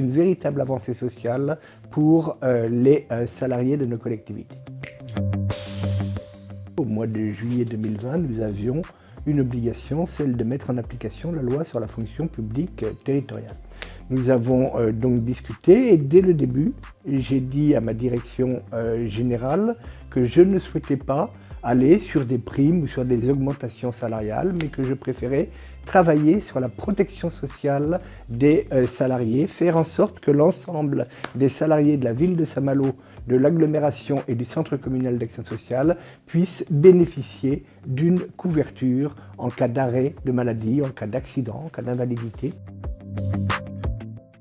une véritable avancée sociale pour les salariés de nos collectivités. Au mois de juillet 2020, nous avions une obligation, celle de mettre en application la loi sur la fonction publique territoriale. Nous avons donc discuté et dès le début, j'ai dit à ma direction générale que je ne souhaitais pas aller sur des primes ou sur des augmentations salariales, mais que je préférais travailler sur la protection sociale des salariés, faire en sorte que l'ensemble des salariés de la ville de Saint-Malo, de l'agglomération et du centre communal d'action sociale puissent bénéficier d'une couverture en cas d'arrêt de maladie, en cas d'accident, en cas d'invalidité.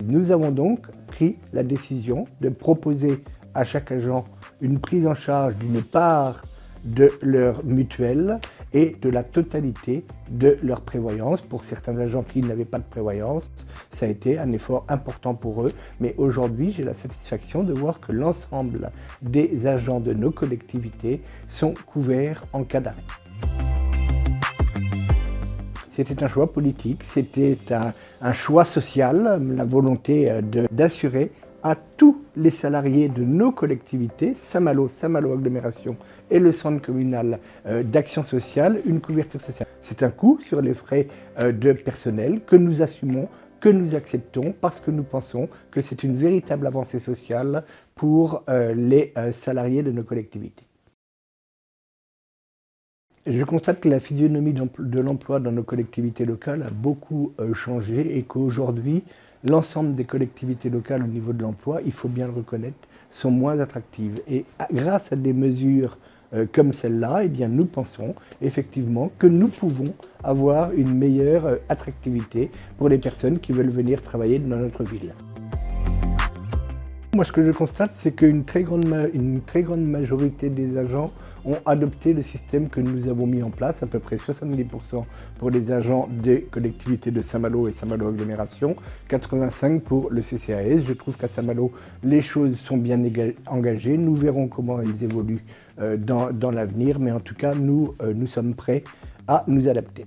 Nous avons donc pris la décision de proposer à chaque agent une prise en charge d'une part de leur mutuelle et de la totalité de leur prévoyance. Pour certains agents qui n'avaient pas de prévoyance, ça a été un effort important pour eux. Mais aujourd'hui, j'ai la satisfaction de voir que l'ensemble des agents de nos collectivités sont couverts en cas d'arrêt. C'était un choix politique, c'était un choix social, la volonté d'assurer à tous les salariés de nos collectivités, Saint-Malo, Saint-Malo Agglomération et le centre communal d'action sociale, une couverture sociale. C'est un coût sur les frais de personnel que nous assumons, que nous acceptons parce que nous pensons que c'est une véritable avancée sociale pour les salariés de nos collectivités. Je constate que la physionomie de l'emploi dans nos collectivités locales a beaucoup changé et qu'aujourd'hui, l'ensemble des collectivités locales au niveau de l'emploi, il faut bien le reconnaître, sont moins attractives. Et grâce à des mesures comme celle-là, eh bien, nous pensons effectivement que nous pouvons avoir une meilleure attractivité pour les personnes qui veulent venir travailler dans notre ville. Moi, ce que je constate, c'est qu'une très grande majorité des agents ont adopté le système que nous avons mis en place, à peu près 70% pour les agents des collectivités de Saint-Malo et Saint-Malo Agglomération, 85% pour le CCAS. Je trouve qu'à Saint-Malo, les choses sont bien engagées. Nous verrons comment elles évoluent dans l'avenir, mais en tout cas, nous sommes prêts à nous adapter.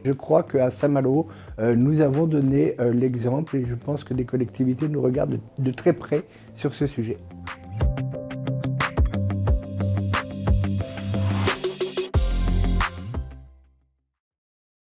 Je crois qu'à Saint-Malo, nous avons donné l'exemple et je pense que des collectivités nous regardent de très près sur ce sujet.